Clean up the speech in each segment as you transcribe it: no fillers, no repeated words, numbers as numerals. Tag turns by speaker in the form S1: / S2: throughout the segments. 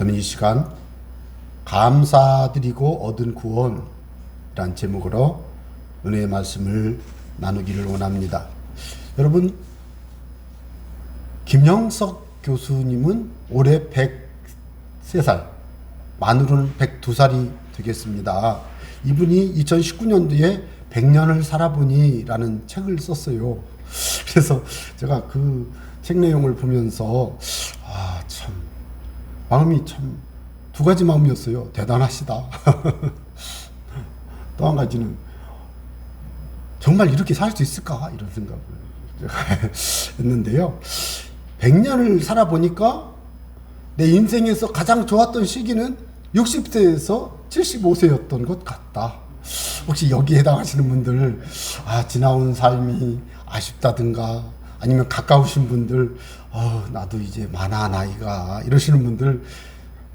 S1: 저는 이 시간 감사드리고 얻은 구원이란 제목으로 은혜의 말씀을 나누기를 원합니다. 여러분, 김영석 교수님은 올해 103살, 만으로는 102살이 되겠습니다. 이분이 2019년도에 100년을 살아보니 라는 책을 썼어요. 그래서 제가 그 책 내용을 보면서 참 마음이 참 두 가지 마음이었어요. 대단하시다. 또 한 가지는 정말 이렇게 살 수 있을까 이런 생각을 했는데요. 100년을 살아보니까 내 인생에서 가장 좋았던 시기는 60세에서 75세였던 것 같다. 혹시 여기에 해당하시는 분들 지나온 삶이 아쉽다든가 아니면 가까우신 분들 나도 이제 많아 나이가 이러시는 분들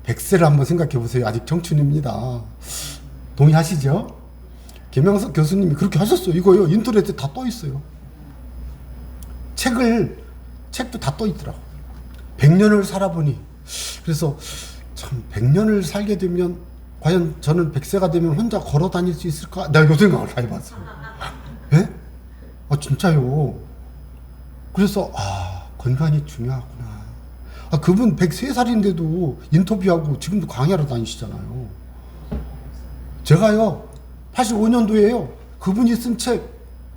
S1: 100세를 한번 생각해 보세요. 아직 청춘입니다. 동의하시죠? 김영석 교수님이 그렇게 하셨어요. 이거요. 인터넷에 다 떠 있어요. 책도 다 떠 있더라고. 100년을 살아보니. 그래서 참 100년을 살게 되면 과연 저는 100세가 되면 혼자 걸어 다닐 수 있을까? 내가 요 생각을 다 해봤어요. 예? 진짜요. 그래서 건강이 중요하구나. 그분 103살인데도 인터뷰하고 지금도 강의하러 다니시잖아요. 제가요 85년도에요 그분이 쓴 책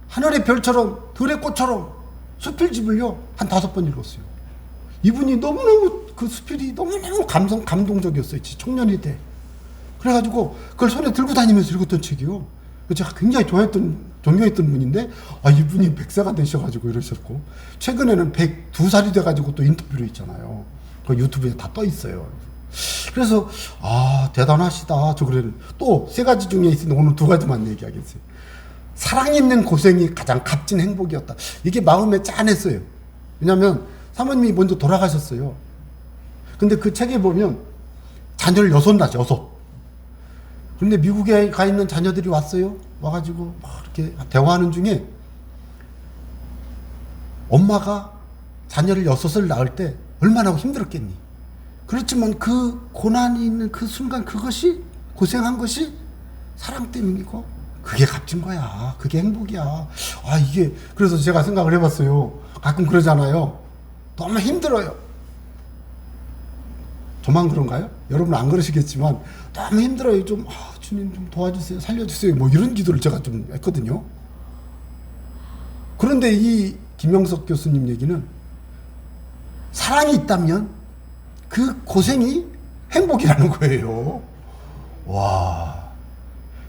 S1: 하늘의 별처럼 들의 꽃처럼 수필집을요 한 5번 읽었어요. 이분이 너무너무 그 수필이 너무너무 감동적이었어요. 청년일 때. 그래가지고 그걸 손에 들고 다니면서 읽었던 책이요. 제가 굉장히 존경했던 분인데 이분이 100세가 되셔가지고 이러셨고 최근에는 102살이 돼가지고 또 인터뷰를 했잖아요. 그 유튜브에 다 떠 있어요. 그래서 대단하시다. 저 그래요. 또 3가지 중에 있는데 오늘 2가지만 얘기하겠어요. 사랑 있는 고생이 가장 값진 행복이었다. 이게 마음에 짠했어요. 왜냐하면 사모님이 먼저 돌아가셨어요. 근데 그 책에 보면 자녀를 6 낳았죠. 6. 근데 미국에 가 있는 자녀들이 왔어요. 와가지고 막 이렇게 대화하는 중에 엄마가 자녀를 6을 낳을 때 얼마나 힘들었겠니? 그렇지만 그 고난이 있는 그 순간 그것이 고생한 것이 사랑 때문이고 그게 값진 거야. 그게 행복이야. 이게 그래서 제가 생각을 해봤어요. 가끔 그러잖아요. 너무 힘들어요. 저만 그런가요? 여러분 안 그러시겠지만 너무 힘들어요. 좀 주님 좀 도와주세요. 살려주세요. 뭐 이런 기도를 제가 좀 했거든요. 그런데 이 김영석 교수님 얘기는 사랑이 있다면 그 고생이 행복이라는 거예요. 와.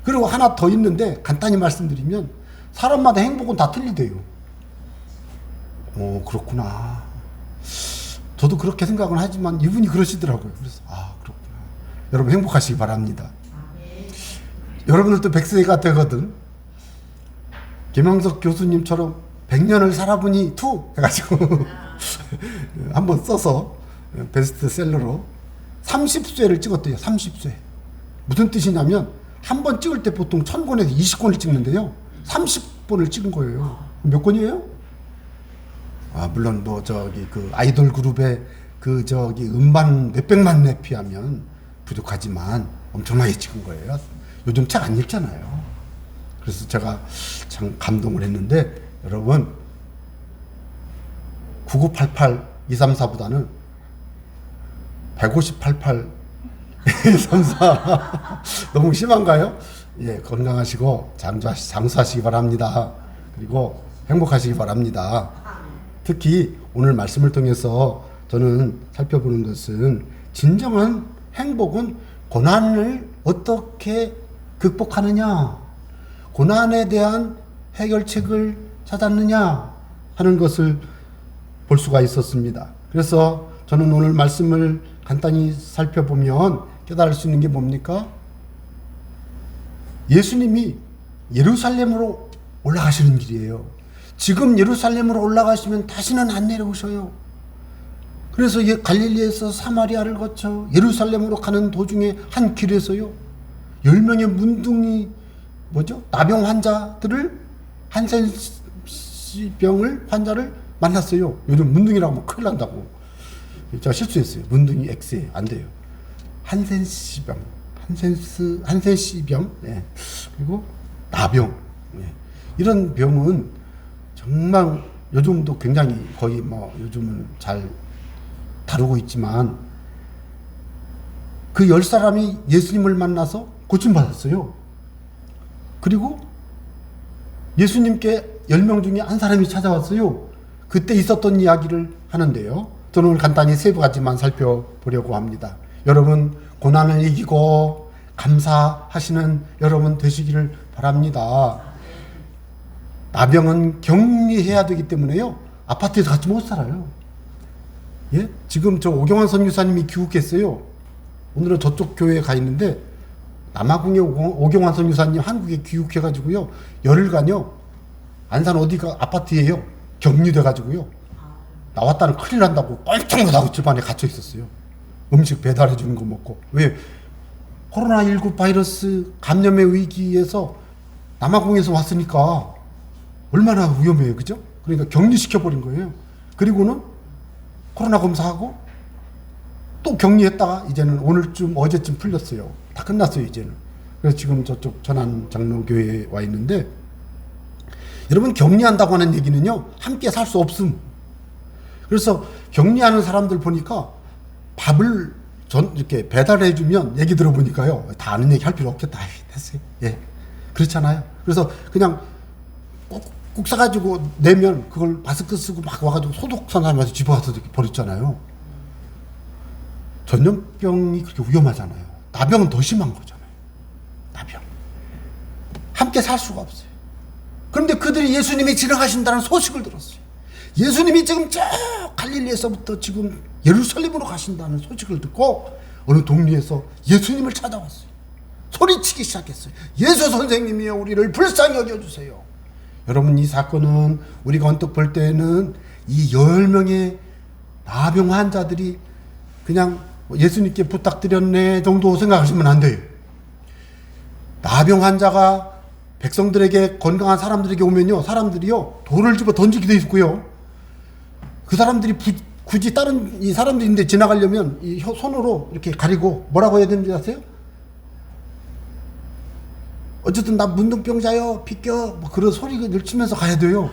S1: 그리고 하나 더 있는데 간단히 말씀드리면 사람마다 행복은 다 틀리대요. 그렇구나. 저도 그렇게 생각은 하지만 이분이 그러시더라고요. 그래서 그렇구나. 여러분 행복하시기 바랍니다. 여러분들도 100세가 되거든. 김영석 교수님처럼 100년을 살아보니 해가지고 한번 써서 베스트셀러로 30쇄를 찍었대요. 30쇄. 무슨 뜻이냐면 한 번 찍을 때 보통 1000권에서 20권을 찍는데요. 30번을 찍은 거예요. 몇 권이에요? 물론 그 아이돌 그룹의 음반 몇백만 랩 비하면 부족하지만 엄청나게 찍은 거예요. 요즘 책 안 읽잖아요. 그래서 제가 참 감동을 했는데 여러분 9988 234보다는 158 234 너무 심한가요? 예, 건강하시고 장수하시기 바랍니다. 그리고 행복하시기 바랍니다. 특히 오늘 말씀을 통해서 저는 살펴보는 것은 진정한 행복은 고난을 어떻게 극복하느냐, 고난에 대한 해결책을 찾았느냐 하는 것을 볼 수가 있었습니다. 그래서 저는 오늘 말씀을 간단히 살펴보면 깨달을 수 있는 게 뭡니까? 예수님이 예루살렘으로 올라가시는 길이에요. 지금 예루살렘으로 올라가시면 다시는 안 내려오셔요. 그래서 갈릴리에서 사마리아를 거쳐 예루살렘으로 가는 도중에 한 길에서요 10명의 문둥이 나병 환자들을 한센병을 환자를 만났어요. 요즘 문둥이라고 하면 큰일 난다고 제가 실수했어요. 문둥이 X에 안 돼요. 한센시병, 예. 그리고 나병, 예. 이런 병은 정말 요즘도 굉장히 거의 뭐 요즘은 잘 다루고 있지만 그 10사람이 예수님을 만나서 고침받았어요. 그리고 예수님께 10명 중에 한 사람이 찾아왔어요. 그때 있었던 이야기를 하는데요. 저는 오늘 간단히 3가지만 살펴보려고 합니다. 여러분, 고난을 이기고 감사하시는 여러분 되시기를 바랍니다. 나병은 격리해야 되기 때문에요. 아파트에서 같이 못 살아요. 예? 지금 저 오경환 선교사님이 귀국했어요. 오늘은 저쪽 교회에 가 있는데 남아공의 오경환 선교사님 한국에 귀국해가지고요. 열흘간요. 안산 어디가 아파트에요. 격리돼가지고요. 나왔다는 큰일 난다고 꼴통하다고 집안에 갇혀 있었어요. 음식 배달해 주는 거 먹고. 왜? 코로나19 바이러스 감염의 위기에서 남아공에서 왔으니까 얼마나 위험해요. 그죠? 그러니까 격리시켜버린 거예요. 그리고는 코로나 검사하고 또 격리했다가 이제는 오늘쯤 어제쯤 풀렸어요. 다 끝났어요. 이제는. 그래서 지금 저쪽 전안 장로교회에 와 있는데 여러분, 격리한다고 하는 얘기는요, 함께 살 수 없음. 그래서 격리하는 사람들 보니까 밥을 이렇게 배달해 주면 얘기 들어보니까요, 다 아는 얘기 할 필요 없겠다. 됐어요. 예. 그렇잖아요. 그래서 그냥 국 사가지고 내면 그걸 마스크 쓰고 막 와가지고 소독산 하면서 집어가서 이렇게 버렸잖아요. 전염병이 그렇게 위험하잖아요. 나병은 더 심한 거잖아요. 나병. 함께 살 수가 없어요. 그런데 그들이 예수님이 지나가신다는 소식을 들었어요. 예수님이 지금 저 갈릴리에서부터 지금 예루살렘으로 가신다는 소식을 듣고 어느 동리에서 예수님을 찾아왔어요. 소리치기 시작했어요. 예수 선생님이여, 우리를 불쌍히 여겨주세요. 여러분, 이 사건은 우리가 언뜻 볼 때는 이 10명의 나병 환자들이 그냥 예수님께 부탁드렸네 정도 생각하시면 안 돼요. 나병 환자가 백성들에게, 건강한 사람들에게 오면요, 사람들이요 돌을 집어 던지게 돼 있고요. 그 사람들이 굳이 다른 이 사람들인데 지나가려면 이 손으로 이렇게 가리고 뭐라고 해야 되는지 아세요? 어쨌든 나 문둥병자요, 비껴, 뭐 그런 소리를 치면서 가야 돼요.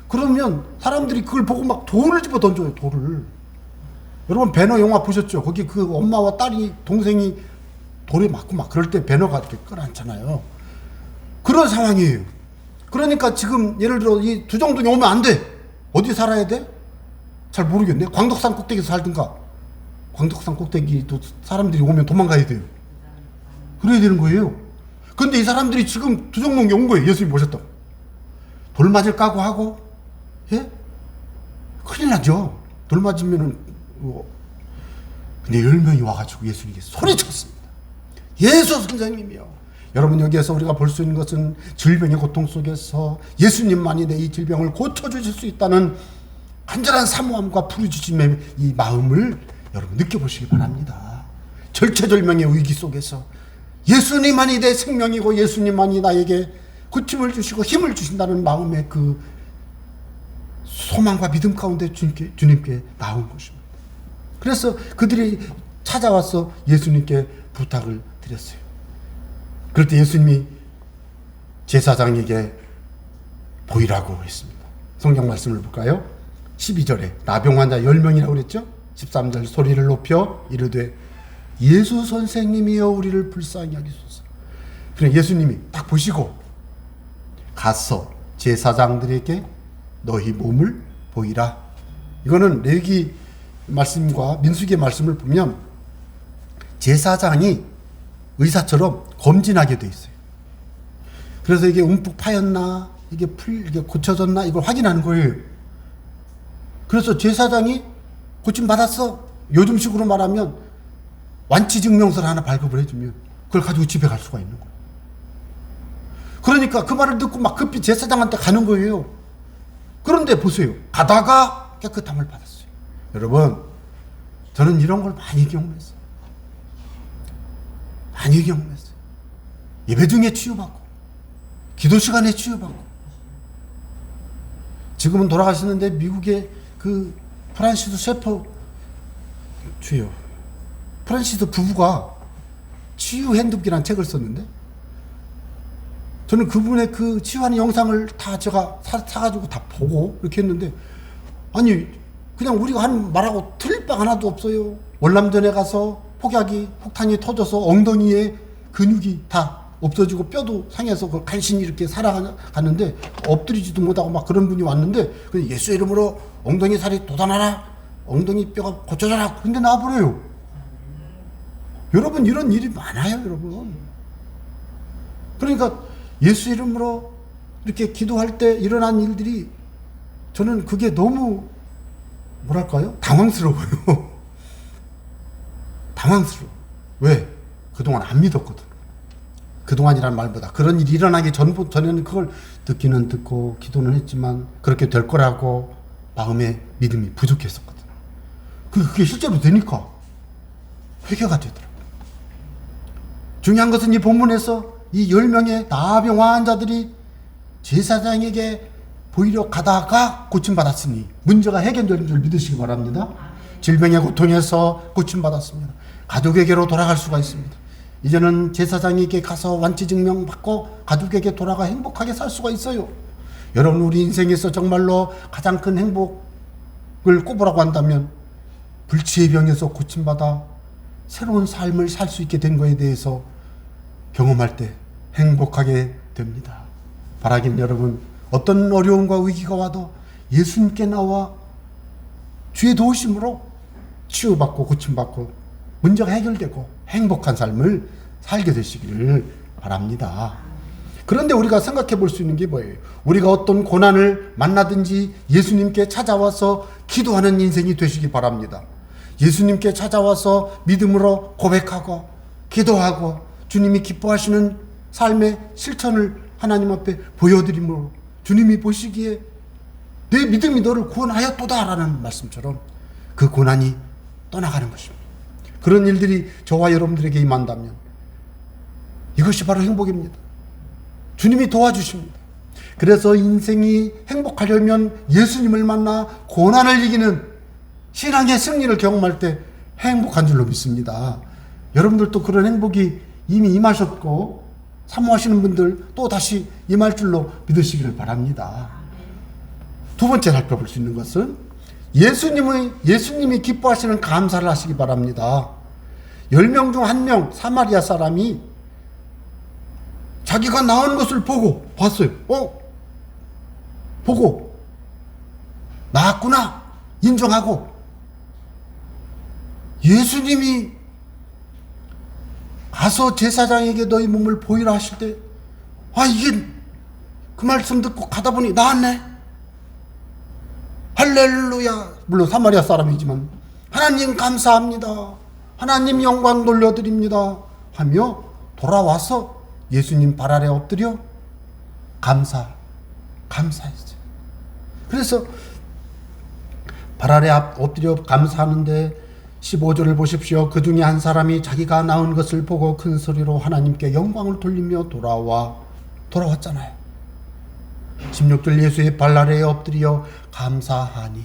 S1: 그러면 사람들이 그걸 보고 막 돌을 집어 던져요. 돌을. 여러분, 배너 영화 보셨죠? 거기 그 엄마와 딸이, 동생이 돌에 맞고 막 그럴 때 배너가 이렇게 끌어안잖아요. 그런 상황이에요. 그러니까 지금 예를 들어 이 두정동에 오면 안 돼. 어디 살아야 돼? 잘 모르겠네. 광덕산 꼭대기에서 살든가. 광덕산 꼭대기도 사람들이 오면 도망가야 돼요. 그래야 되는 거예요. 근데 이 사람들이 지금 두정동에 온 거예요. 예수님 모셨다고. 돌 맞을 각오하고, 예? 큰일 나죠. 돌 맞으면은, 근데 10명이 와가지고 예수님께 소리쳤습니다. 예수 선생님이요. 여러분, 여기에서 우리가 볼 수 있는 것은 질병의 고통 속에서 예수님만이 내 이 질병을 고쳐주실 수 있다는 간절한 사모함과 부르짖음의 이 마음을 여러분 느껴보시기 바랍니다. 절체절명의 위기 속에서 예수님만이 내 생명이고 예수님만이 나에게 고침을 주시고 힘을 주신다는 마음의 그 소망과 믿음 가운데 주님께 나온 것입니다. 그래서 그들이 찾아와서 예수님께 부탁을 드렸어요. 그럴 때 예수님이 제사장에게 보이라고 했습니다. 성경 말씀을 볼까요? 12절에 나병 환자 10명이라고 그랬죠? 13절 소리를 높여 이르되 예수 선생님이여 우리를 불쌍히 여기소서. 그래, 예수님이 딱 보시고 가서 제사장들에게 너희 몸을 보이라. 이거는 레위기 말씀과 민수기의 말씀을 보면 제사장이 의사처럼 검진하게 돼 있어요. 그래서 이게 움푹 파였나, 이게 고쳐졌나, 이걸 확인하는 거예요. 그래서 제사장이 고침 받았어. 요즘식으로 말하면 완치증명서를 하나 발급을 해주면 그걸 가지고 집에 갈 수가 있는 거예요. 그러니까 그 말을 듣고 막 급히 제사장한테 가는 거예요. 그런데 보세요. 가다가 깨끗함을 받았어요. 여러분, 저는 이런 걸 많이 경험했어요. 많이 경험했어요. 예배 중에 치유받고, 기도 시간에 치유받고. 지금은 돌아가시는데 미국의 그 프란시스 셰퍼 주요. 프란시스 부부가 치유 핸드북이라는 책을 썼는데, 저는 그분의 그 치유하는 영상을 다 제가 사가지고 다 보고 이렇게 했는데, 아니 그냥 우리가 한 말하고 틀릴 바 하나도 없어요. 월남전에 가서 폭탄이 터져서 엉덩이에 근육이 다 없어지고 뼈도 상해서 그 간신히 이렇게 살아가는데 엎드리지도 못하고 막 그런 분이 왔는데, 예수 이름으로 엉덩이 살이 돋아나라, 엉덩이 뼈가 고쳐져라, 근데 나와버려요. 여러분, 이런 일이 많아요, 여러분. 그러니까 예수 이름으로 이렇게 기도할 때 일어난 일들이, 저는 그게 너무 뭐랄까요? 당황스러워요. 당황스러워. 왜? 그동안 안 믿었거든. 그동안이란 말보다 그런 일이 일어나기 전에는 그걸 듣기는 듣고 기도는 했지만 그렇게 될 거라고 마음에 믿음이 부족했었거든. 그게 실제로 되니까 회개가 되더라고. 중요한 것은 이 본문에서 이 10명의 나병 환자들이 제사장에게 보이려 가다가 고침받았으니 문제가 해결되는 줄 믿으시기 바랍니다. 질병의 고통에서 고침받았습니다. 가족에게로 돌아갈 수가 있습니다. 이제는 제사장에게 가서 완치 증명받고 가족에게 돌아가 행복하게 살 수가 있어요. 여러분, 우리 인생에서 정말로 가장 큰 행복을 꼽으라고 한다면 불치의 병에서 고침받아 새로운 삶을 살 수 있게 된 거에 대해서 경험할 때 행복하게 됩니다. 바라긴 여러분, 어떤 어려움과 위기가 와도 예수님께 나와 주의 도우심으로 치유받고 고침받고 문제가 해결되고 행복한 삶을 살게 되시기를 바랍니다. 그런데 우리가 생각해 볼 수 있는 게 뭐예요? 우리가 어떤 고난을 만나든지 예수님께 찾아와서 기도하는 인생이 되시기 바랍니다. 예수님께 찾아와서 믿음으로 고백하고 기도하고 주님이 기뻐하시는 삶의 실천을 하나님 앞에 보여드림으로 주님이 보시기에 내 믿음이 너를 구원하였도다라는 말씀처럼 그 고난이 떠나가는 것입니다. 그런 일들이 저와 여러분들에게 임한다면 이것이 바로 행복입니다. 주님이 도와주십니다. 그래서 인생이 행복하려면 예수님을 만나 고난을 이기는 신앙의 승리를 경험할 때 행복한 줄로 믿습니다. 여러분들도 그런 행복이 이미 임하셨고 사모하시는 분들 또 다시 임할 줄로 믿으시기를 바랍니다. 두 번째 살펴볼 수 있는 것은 예수님이 기뻐하시는 감사를 하시기 바랍니다. 10명 중 1명 사마리아 사람이 자기가 나온 것을 보고 봤어요. 보고 나았구나 인정하고 예수님이 가서 제사장에게 너희 몸을 보이라 하실 때 이게 그 말씀 듣고 가다 보니 나았네. 할렐루야. 물론 사마리아 사람이지만 하나님 감사합니다. 하나님 영광 돌려드립니다 하며 돌아와서 예수님 발 아래 엎드려 감사했어요. 그래서 발 아래 엎드려 감사하는데 15절을 보십시오. 그 중에 한 사람이 자기가 낳은 것을 보고 큰 소리로 하나님께 영광을 돌리며 돌아왔잖아요. 16절 예수의 발 아래에 엎드려 감사하니,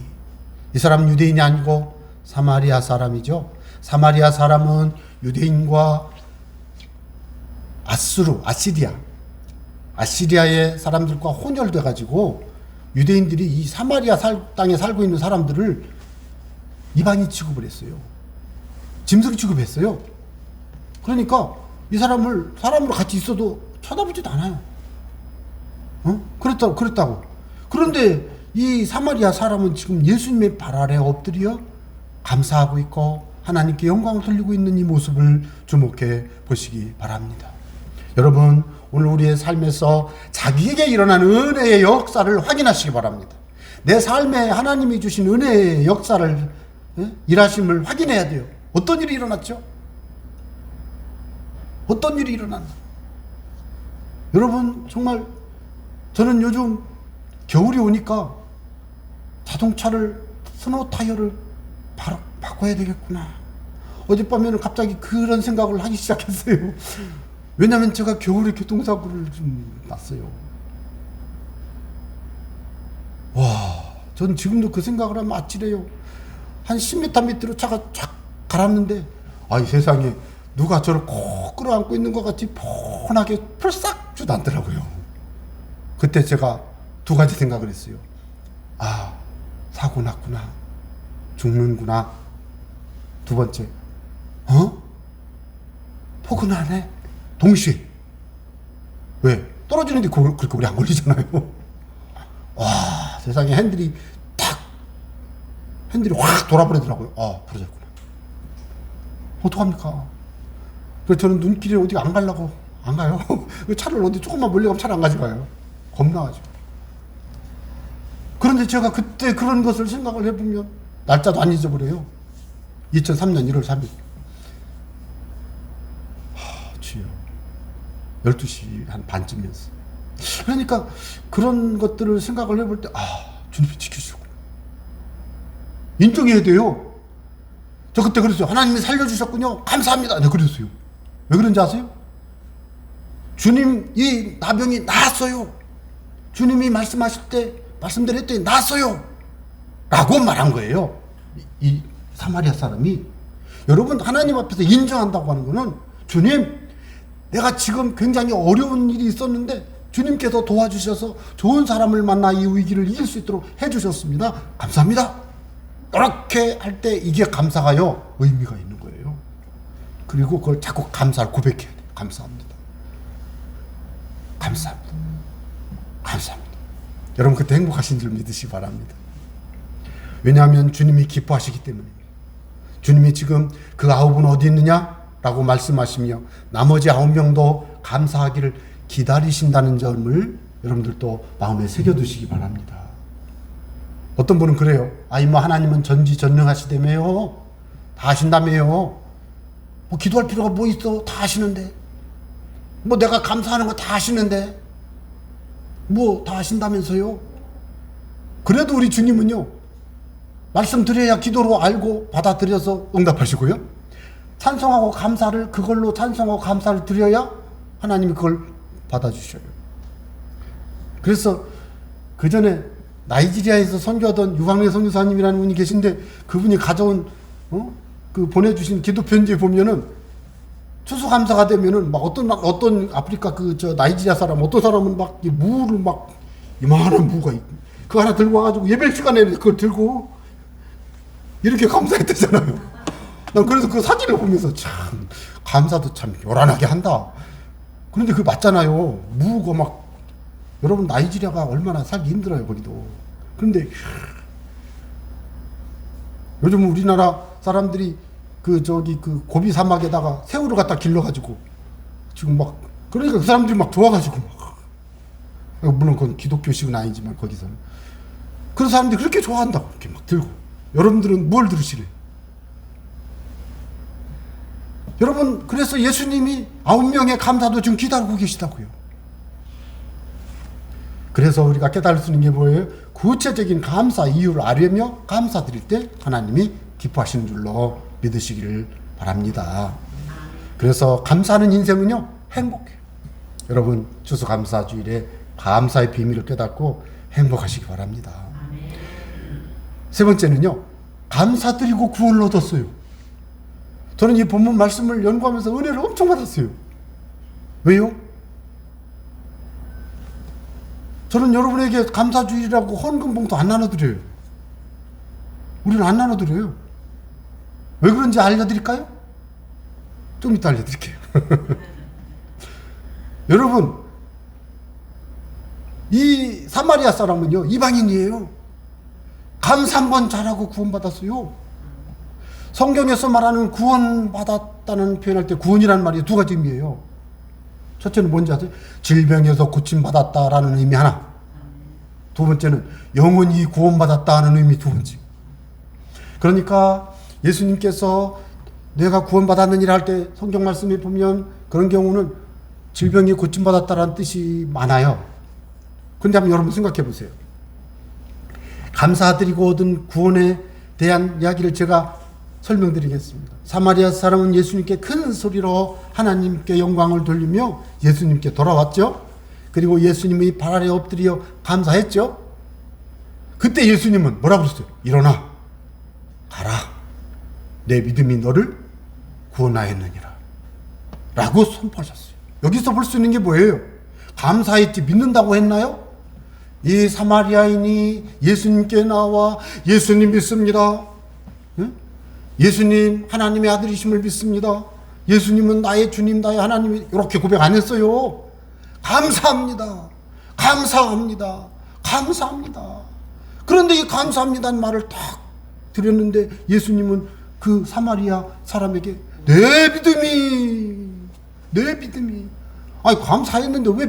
S1: 이 사람은 유대인이 아니고 사마리아 사람이죠. 사마리아 사람은 유대인과 아시리아의 사람들과 혼혈돼 가지고 유대인들이 이 사마리아 땅에 살고 있는 사람들을 이방인 취급을 했어요. 짐승 취급했어요. 그러니까 이 사람으로 같이 있어도 쳐다보지도 않아요. 그랬다고. 그런데 이 사마리아 사람은 지금 예수님의 발 아래 엎드려 감사하고 있고 하나님께 영광을 돌리고 있는 이 모습을 주목해 보시기 바랍니다. 여러분, 오늘 우리의 삶에서 자기에게 일어난 은혜의 역사를 확인하시기 바랍니다. 내 삶에 하나님이 주신 은혜의 역사를 일하심을 확인해야 돼요. 어떤 일이 일어났죠? 어떤 일이 일어났나? 여러분, 정말 저는 요즘 겨울이 오니까 자동차를 스노우 타이어를 바로 바꿔야 되겠구나. 어젯밤에는 갑자기 그런 생각을 하기 시작했어요. 왜냐하면 제가 겨울에 교통사고를 좀 났어요. 전 지금도 그 생각을 하면 아찔해요. 한 10m 밑으로 차가 쫙 갈았는데 아, 이 세상에 누가 저를 꼭 끌어안고 있는 것 같이 폰하게 풀싹 않더라고요. 그때 제가 두 가지 생각을 했어요. 아, 사고 났구나. 죽는구나. 두 번째, 포근하네. 동시에. 왜? 떨어지는데 그렇게 오래 안 걸리잖아요. 와, 세상에 핸들이 확 돌아버리더라고요. 아, 부러졌구나. 어떡합니까? 그래서 저는 눈길에 어디 안 가려고 안 가요. 차를 어디 조금만 멀리 가면 차를 안 가져가요. 겁나가지고. 그런데 제가 그때 그런 것을 생각을 해보면 날짜도 안 잊어버려요. 2003년 1월 3일. 주여. 12시 한 반쯤이었어요. 그러니까 그런 것들을 생각을 해볼 때, 주님이 지켜주셨구나. 인정해야 돼요. 저 그때 그랬어요. 하나님이 살려주셨군요. 감사합니다. 네, 그랬어요. 왜 그런지 아세요? 주님, 이 나병이 나았어요. 주님이 말씀드렸더니 나았어요. 라고 말한 거예요. 이 사마리아 사람이. 여러분, 하나님 앞에서 인정한다고 하는 거는, 주님, 내가 지금 굉장히 어려운 일이 있었는데 주님께서 도와주셔서 좋은 사람을 만나 이 위기를 이길 수 있도록 해주셨습니다. 감사합니다. 이렇게 할 때 이게 감사가요, 의미가 있는 거예요. 그리고 그걸 자꾸 감사를 고백해야 돼요. 감사합니다. 감사합니다. 감사합니다. 여러분, 그때 행복하신 줄 믿으시기 바랍니다. 왜냐하면 주님이 기뻐하시기 때문입니다. 주님이 지금 그 9은 어디 있느냐? 라고 말씀하시며 나머지 9명도 감사하기를 기다리신다는 점을 여러분들도 마음에 새겨두시기 바랍니다. 어떤 분은 그래요. 하나님은 전지전능하시다며요. 다 하신다며요. 뭐 기도할 필요가 뭐 있어. 다 하시는데. 뭐 내가 감사하는 거 다 하시는데. 뭐 다 하신다면서요. 그래도 우리 주님은요, 말씀드려야 기도로 알고 받아들여서 응답하시고요, 찬송하고 감사를, 그걸로 찬송하고 감사를 드려야 하나님이 그걸 받아주셔요. 그래서 그 전에 나이지리아에서 선교하던 유광래 선교사님이라는 분이 계신데, 그분이 가져온 그 보내주신 기도 편지에 보면은 추수감사가 되면은 막 어떤 아프리카 나이지리아 사람, 어떤 사람은 막 무를 막 이만한 무가 있고 그거 하나 들고 와가지고 예배 시간에 그걸 들고 이렇게 감사했대잖아요. 난 그래서 그 사진을 보면서 참 감사도 참 요란하게 한다. 그런데 그게 맞잖아요. 무가 막, 여러분 나이지리아가 얼마나 살기 힘들어요, 거기도. 그런데 요즘 우리나라 사람들이 그 고비 사막에다가 새우를 갖다 길러가지고 지금 막, 그러니까 그 사람들이 막 좋아가지고 막, 물론 그건 기독교식은 아니지만 거기서는 그런 사람들이 그렇게 좋아한다고 이렇게 막 들고. 여러분들은 뭘 들으시래요? 여러분, 그래서 예수님이 9명의 감사도 지금 기다리고 계시다고요. 그래서 우리가 깨달을 수 있는 게 뭐예요? 구체적인 감사 이유를 알려며 감사드릴 때 하나님이 기뻐하시는 줄로 믿으시기를 바랍니다. 그래서 감사하는 인생은요, 행복해요. 여러분, 추수감사주일에 감사의 비밀을 깨닫고 행복하시기 바랍니다. 세 번째는요, 감사드리고 구원을 얻었어요. 저는 이 본문 말씀을 연구하면서 은혜를 엄청 받았어요. 왜요? 저는 여러분에게 감사주일이라고 헌금 봉투 안 나눠드려요. 우리는 안 나눠드려요. 왜 그런지 알려드릴까요? 좀 이따 알려드릴게요. 여러분, 이 사마리아 사람은요, 이방인이에요. 감사 한번 잘하고 구원받았어요. 성경에서 말하는 구원받았다는 표현할 때 구원이라는 말이 두 가지 의미예요. 첫째는 뭔지 아세요? 질병에서 고침받았다라는 의미 하나. 두 번째는 영원히 구원받았다는 의미 두 번째. 그러니까 예수님께서 내가 구원받았느니라 할 때 성경 말씀에 보면 그런 경우는 질병이 고침받았다라는 뜻이 많아요. 그런데 한번 여러분 생각해 보세요. 감사드리고 얻은 구원에 대한 이야기를 제가 설명드리겠습니다. 사마리아 사람은 예수님께 큰 소리로 하나님께 영광을 돌리며 예수님께 돌아왔죠. 그리고 예수님의 발 아래 엎드려 감사했죠. 그때 예수님은 뭐라고 그랬어요? 일어나, 가라. 내 믿음이 너를 구원하였느니라 라고 선포하셨어요. 여기서 볼 수 있는 게 뭐예요? 감사했지 믿는다고 했나요? 이 사마리아인이 예수님께 나와 예수님 믿습니다. 응? 예수님 하나님의 아들이심을 믿습니다. 예수님은 나의 주님, 나의 하나님이, 이렇게 고백 안 했어요. 감사합니다. 감사합니다. 감사합니다. 그런데 이 감사합니다는 말을 딱 드렸는데 예수님은 그 사마리아 사람에게 내 믿음이 아니 감사했는데 왜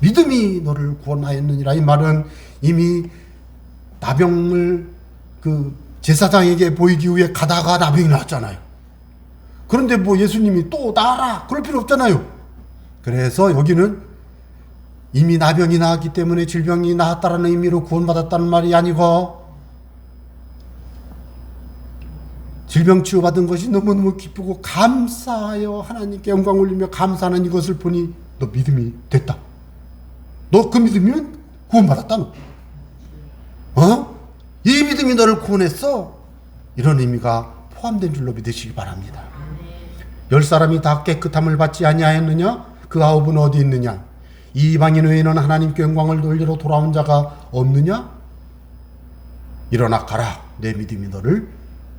S1: 믿음이 너를 구원하였느니라. 이 말은 이미 나병을 그 제사장에게 보이기 위해 가다가 나병이 나왔잖아요. 그런데 뭐 예수님이 또 나아라 그럴 필요 없잖아요. 그래서 여기는 이미 나병이 나았기 때문에 질병이 나았다라는 의미로 구원받았다는 말이 아니고 질병 치유받은 것이 너무너무 기쁘고 감사하여 하나님께 영광 올리며 감사하는 이것을 보니 너 믿음이 됐다. 너 그 믿음이면 구원받았다. 이 믿음이 너를 구원했어. 이런 의미가 포함된 줄로 믿으시기 바랍니다. 10사람이 다 깨끗함을 받지 아니하였느냐? 그 9은 어디 있느냐? 이 이방인 외에는 하나님께 영광을 돌리러 돌아온 자가 없느냐? 일어나 가라. 내 믿음이 너를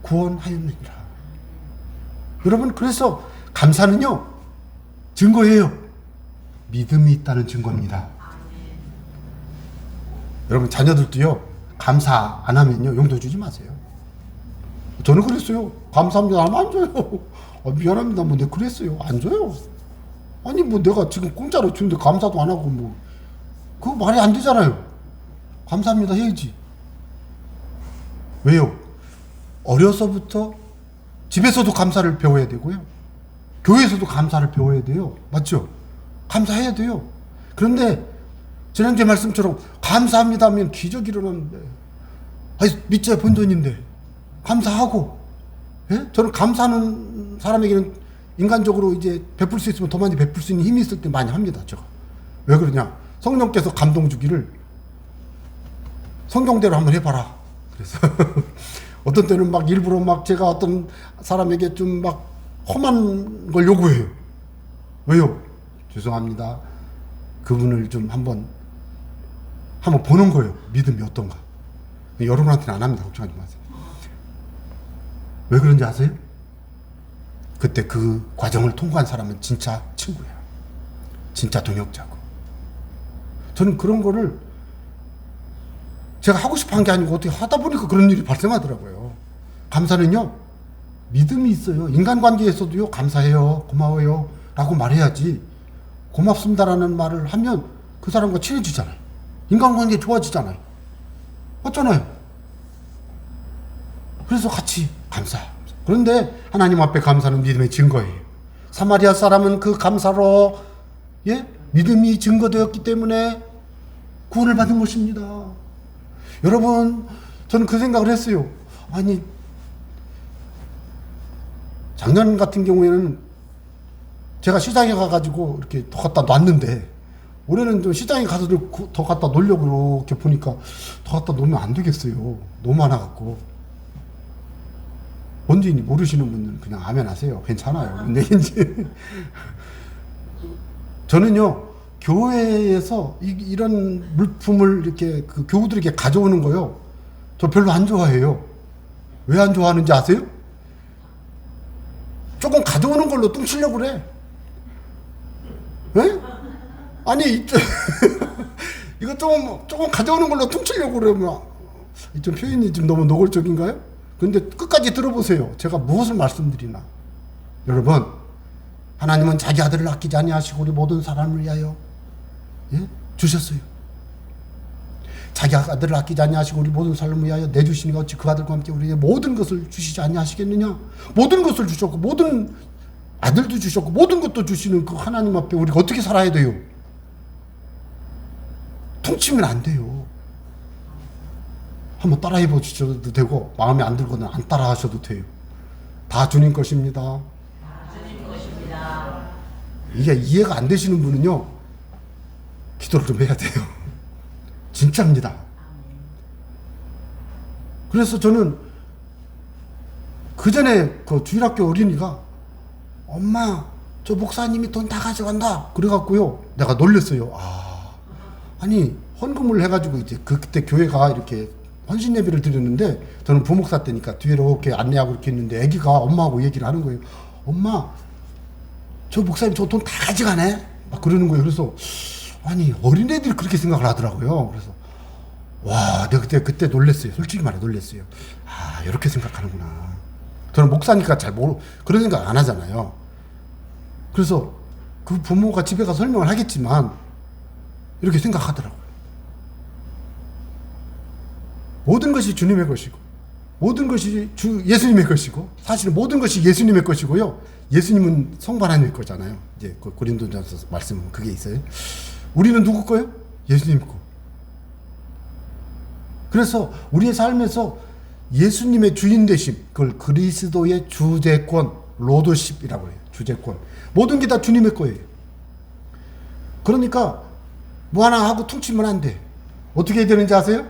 S1: 구원하였느니라. 여러분, 그래서 감사는요 증거예요. 믿음이 있다는 증거입니다. 여러분, 자녀들도요 감사 안 하면요 용돈 주지 마세요. 저는 그랬어요. 감사합니다 하면 안 줘요. 미안합니다 뭐 내가 그랬어요. 안 줘요. 아니 뭐 내가 지금 공짜로 주는데 감사도 안 하고 뭐 그거 말이 안 되잖아요. 감사합니다 해야지. 왜요? 어려서부터 집에서도 감사를 배워야 되고요. 교회에서도 감사를 배워야 돼요. 맞죠? 감사해야 돼요. 그런데 지난주에 말씀처럼 감사합니다 하면 기적이 일어나는데 아니 밑에 번 돈인데 감사하고 예? 저는 감사하는 사람에게는 인간적으로 이제 베풀 수 있으면 더 많이 베풀 수 있는 힘이 있을 때 많이 합니다. 제가 왜 그러냐? 성령께서 감동 주기를 성경대로 한번 해봐라. 그래서 어떤 때는 막 일부러 막 제가 어떤 사람에게 좀 막 험한 걸 요구해요. 왜요? 죄송합니다. 그분을 좀 한번 보는 거예요. 믿음이 어떤가. 여러분한테는 안 합니다. 걱정하지 마세요. 왜 그런지 아세요? 그때 그 과정을 통과한 사람은 진짜 친구예요. 진짜 동역자고. 저는 그런 거를 제가 하고 싶어 한 게 아니고 어떻게 하다 보니까 그런 일이 발생하더라고요. 감사는요 믿음이 있어요. 인간관계에서도요 감사해요, 고마워요 라고 말해야지 고맙습니다라는 말을 하면 그 사람과 친해지잖아요. 인간관계 좋아지잖아요. 맞잖아요. 그래서 같이 감사. 그런데 하나님 앞에 감사는 믿음의 증거예요. 사마리아 사람은 그 감사로 믿음이 증거되었기 때문에 구원을 받은 것입니다. 여러분, 저는 그 생각을 했어요. 아니, 작년 같은 경우에는 제가 시장에 가가지고 이렇게 더 갖다 놨는데, 올해는 좀 시장에 가서 더 갖다 놓으려고 이렇게 보니까 더 갖다 놓으면 안 되겠어요. 너무 많아갖고. 뭔지 모르시는 분들은 그냥 아멘 하세요. 괜찮아요. 근데 이제 저는요, 교회에서 이런 물품을 이렇게 그 교우들에게 가져오는 거요, 저 별로 안 좋아해요. 왜 안 좋아하는지 아세요? 조금 가져오는 걸로 뚱치려고 그래. 에? 아니, 이거 조금 가져오는 걸로 퉁치려고 그러면, 좀 표현이 좀 너무 노골적인가요? 근데 끝까지 들어보세요. 제가 무엇을 말씀드리나. 여러분, 하나님은 자기 아들을 아끼지 아니하시고 우리 모든 사람을 위하여 주셨어요. 자기 아들을 아끼지 아니하시고 우리 모든 사람을 위하여 내주시니가 어찌 그 아들과 함께 우리의 모든 것을 주시지 아니하시겠느냐. 모든 것을 주셨고 모든 아들도 주셨고 모든 것도 주시는 그 하나님 앞에 우리가 어떻게 살아야 돼요? 퉁치면 안 돼요. 한번 따라해 보셔도 되고 마음에 안 들거나 안 따라 하셔도 돼요. 다 주님 것입니다. 다 주님 것입니다. 이게 이해가 안 되시는 분은요, 기도를 좀 해야 돼요. 진짜입니다. 그래서 저는 그 전에 그 주일학교 어린이가 엄마 저 목사님이 돈 다 가져간다 그래갖고요 내가 놀랬어요. 아니 헌금을 해가지고 이제 그때 교회가 이렇게 헌신 예배를 드렸는데 저는 부목사 때니까 뒤에 이렇게 안내하고 이렇게 있는데 애기가 엄마하고 얘기를 하는 거예요. 엄마 저 목사님 저 돈 다 가져가네 막 그러는 거예요. 그래서 아니 어린애들이 그렇게 생각을 하더라고요. 그래서 와 내가 그때 놀랬어요. 솔직히 말해 놀랬어요. 이렇게 생각하는구나. 저는 목사니까 잘 모르 그런 생각 안 하잖아요. 그래서 그 부모가 집에 가서 설명을 하겠지만 이렇게 생각하더라고요. 모든 것이 주님의 것이고 모든 것이 예수님의 것이고 사실은 모든 것이 예수님의 것이고요. 예수님은 성부 하나님의 거잖아요. 이제 그 고린도전서 말씀은 그게 있어요. 우리는 누구 거예요? 예수님 거. 그래서 우리의 삶에서 예수님의 주인 되심, 그걸 그리스도의 주재권, 로드십이라고 해요. 주재권. 모든 게 다 주님의 거예요. 그러니까 뭐 하나 하고 퉁치면 안 돼. 어떻게 해야 되는지 아세요?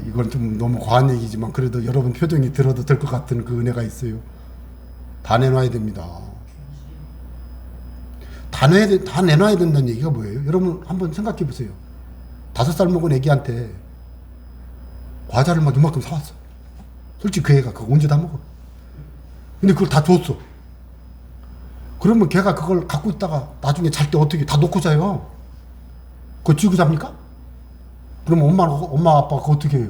S1: 이건 좀 너무 과한 얘기지만 그래도 여러분 표정이 들어도 될 것 같은 그 은혜가 있어요. 다 내놔야 됩니다. 다 내놔야 된다는 얘기가 뭐예요? 여러분 한번 생각해 보세요. 5살 먹은 애기한테 과자를 막 이만큼 사왔어. 솔직히 그 애가 그거 언제 다 먹어? 근데 그걸 다 줬어. 그러면 걔가 그걸 갖고 있다가 나중에 잘 때 어떻게 다 놓고 자요? 그거 쥐고 잡니까? 그러면 엄마 아빠가 그거 어떻게 해요?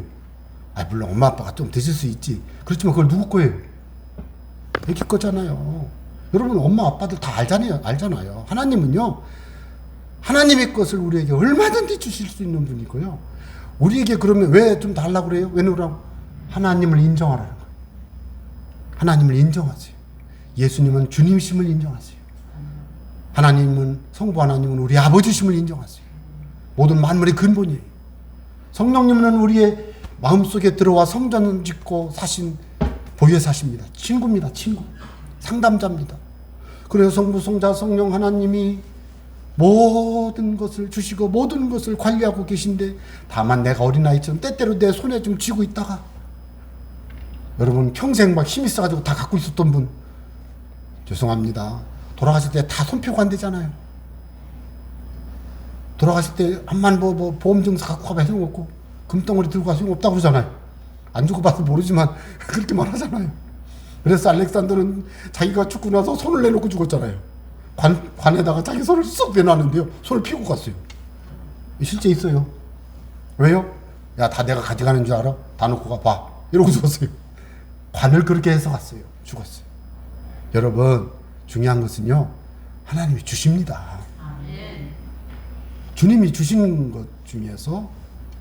S1: 물론 엄마 아빠가 좀 드실 수 있지. 그렇지만 그걸 누구 거예요? 애기 거잖아요. 여러분 엄마 아빠들 다 알잖아요. 하나님은요. 하나님의 것을 우리에게 얼마든지 주실 수 있는 분이고요. 우리에게 그러면 왜 좀 달라고 그래요? 왜 놓으라고? 하나님을 인정하라는 거예요. 하나님을 인정하세요. 예수님은 주님이심을 인정하세요. 하나님은 성부 하나님은 우리 아버지심을 인정하세요. 모든 만물의 근본이에요. 성령님은 우리의 마음속에 들어와 성전 짓고 사신 보혜사십니다. 친구입니다. 친구. 상담자입니다. 그래서 성부, 성자, 성령 하나님이 모든 것을 주시고 모든 것을 관리하고 계신데 다만 내가 어린아이처럼 때때로 내 손에 좀 쥐고 있다가 여러분 평생 막 힘이 있어가지고 다 갖고 있었던 분 죄송합니다. 돌아가실 때 다 손 펴고 안 되잖아요. 돌아가실 때 암만 뭐 보험증서 갖고 가면 소용없고 금덩어리 들고 가서 소용없다고 그러잖아요. 안 주고 봐서 모르지만 그렇게 말하잖아요. 그래서 알렉산더는 자기가 죽고 나서 손을 내놓고 죽었잖아요. 관에다가 자기 손을 쏙 내놨는데요. 손을 피고 갔어요. 실제 있어요. 왜요? 야, 다 내가 가져가는 줄 알아? 다 놓고 가 봐. 이러고 죽었어요. 관을 그렇게 해서 갔어요. 죽었어요. 여러분 중요한 것은요. 하나님이 주십니다. 주님이 주신 것 중에서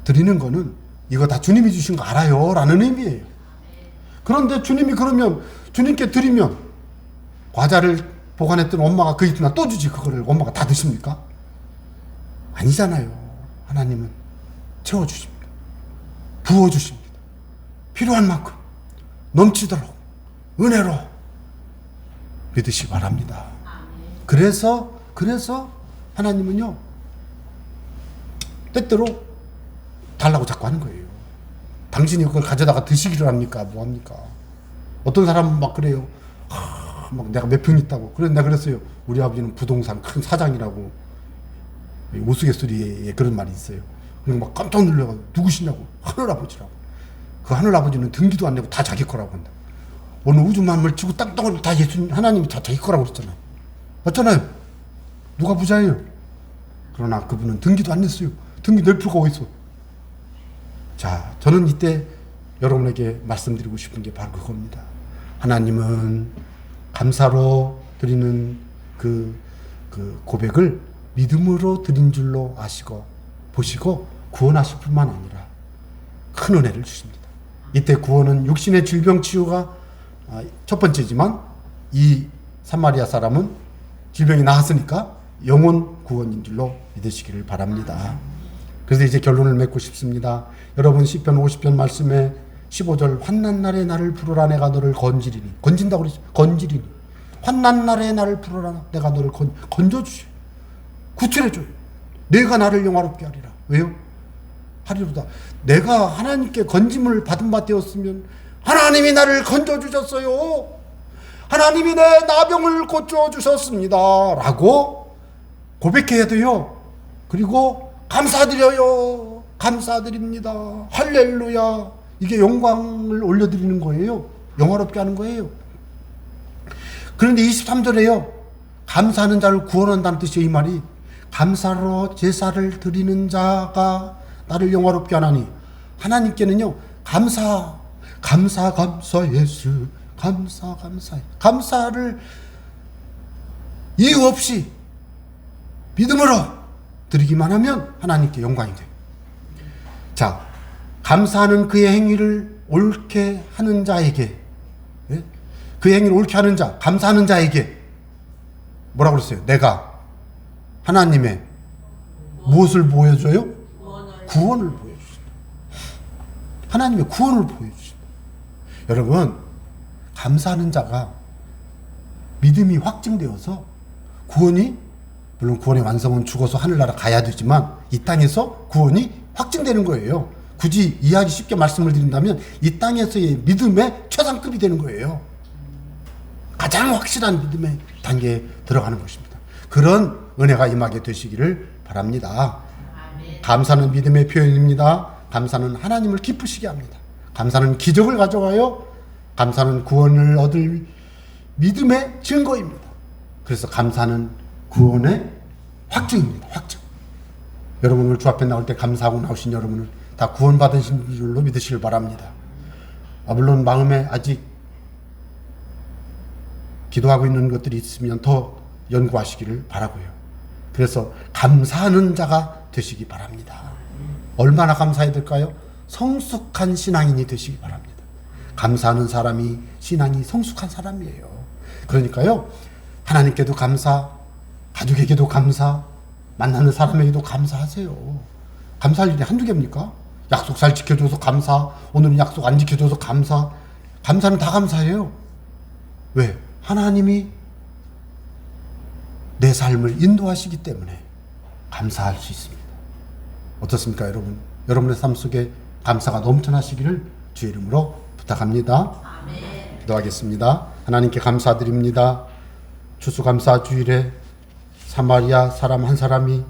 S1: 드리는 거는 이거 다 주님이 주신 거 알아요 라는 의미예요. 그런데 주님이 그러면 주님께 드리면 과자를 보관했던 엄마가 그 이튿날 또 주지 그거를 엄마가 다 드십니까? 아니잖아요. 하나님은 채워주십니다. 부어주십니다. 필요한 만큼 넘치도록 은혜로 믿으시기 바랍니다. 그래서 하나님은요 때때로 달라고 자꾸 하는 거예요. 당신이 그걸 가져다가 드시기를 합니까? 뭐합니까? 어떤 사람은 막 그래요. 막 내가 몇 평 있다고. 그래서 내가 그랬어요. 우리 아버지는 부동산 큰 사장이라고. 우스갯소리에 그런 말이 있어요. 그리고 막 깜짝 놀라가지고 누구시냐고. 하늘아버지라고. 그 하늘아버지는 등기도 안 내고 다 자기 거라고 한다. 오늘 우주 만물 지구 땅덩어리 다 예수님 하나님이 다 자기 거라고 그랬잖아요. 맞잖아요. 누가 부자예요? 그러나 그분은 등기도 안 냈어요. 등기 낼 필요가 어디 있어? 자, 저는 이때 여러분에게 말씀드리고 싶은 게 바로 그겁니다. 하나님은 감사로 드리는 그 고백을 믿음으로 드린 줄로 아시고 보시고 구원하실 뿐만 아니라 큰 은혜를 주십니다. 이때 구원은 육신의 질병 치유가 첫 번째지만 이 사마리아 사람은 질병이 나았으니까 영혼 구원인 줄로 믿으시기를 바랍니다. 그래서 이제 결론을 맺고 싶습니다. 여러분 시편 50편 말씀에 15절 환난 날에 나를 부르라 내가 너를 건지리니 건진다고 그러죠. 건지리니 환난 날에 나를 부르라 내가 너를 건져주셔 구출해줘요. 내가 나를 영화롭게 하리라. 왜요? 하리로다. 내가 하나님께 건짐을 받은 바 되었으면 하나님이 나를 건져주셨어요. 하나님이 내 나병을 고쳐주셨습니다. 라고 고백해야 돼요. 그리고 감사드려요. 감사드립니다. 할렐루야. 이게 영광을 올려드리는 거예요. 영화롭게 하는 거예요. 그런데 23절에요. 감사하는 자를 구원한다는 뜻이에요. 이 말이. 감사로 제사를 드리는 자가 나를 영화롭게 하나니. 하나님께는요. 감사 예수. 감사. 감사를 이유 없이 믿음으로 드리기만 하면 하나님께 영광이 돼요. 자, 감사하는 그의 행위를 옳게 하는 자에게, 예? 그의 행위를 옳게 하는 자, 감사하는 자에게 뭐라고 그랬어요? 내가 하나님의 무엇을 보여줘요? 구원을 보여주신다. 하나님의 구원을 보여주신다. 여러분, 감사하는 자가 믿음이 확증되어서 구원이, 물론 구원의 완성은 죽어서 하늘나라 가야 되지만 이 땅에서 구원이 확증되는 거예요. 굳이 이해하기 쉽게 말씀을 드린다면 이 땅에서의 믿음의 최상급이 되는 거예요. 가장 확실한 믿음의 단계에 들어가는 것입니다. 그런 은혜가 임하게 되시기를 바랍니다. 감사는 믿음의 표현입니다. 감사는 하나님을 기쁘시게 합니다. 감사는 기적을 가져가요. 감사는 구원을 얻을 믿음의 증거입니다. 그래서 감사는 구원의 확증입니다. 확증. 여러분 오늘 주 앞에 나올 때 감사하고 나오신 여러분을 다 구원받으신 줄로 믿으시길 바랍니다. 물론 마음에 아직 기도하고 있는 것들이 있으면 더 연구하시기를 바라고요. 그래서 감사하는 자가 되시기 바랍니다. 얼마나 감사해야 될까요? 성숙한 신앙인이 되시기 바랍니다. 감사하는 사람이 신앙이 성숙한 사람이에요. 그러니까요, 하나님께도 감사, 가족에게도 감사, 만나는 사람에게도 감사하세요. 감사할 일이 한두 개입니까? 약속 잘 지켜줘서 감사, 오늘은 약속 안 지켜줘서 감사. 감사는 다 감사해요. 왜? 하나님이 내 삶을 인도하시기 때문에 감사할 수 있습니다. 어떻습니까, 여러분? 여러분의 삶 속에 감사가 넘쳐나시기를 주의 이름으로 부탁합니다. 아멘. 기도하겠습니다. 하나님께 감사드립니다. 추수감사 주일에 사마리아 사람 한 사람이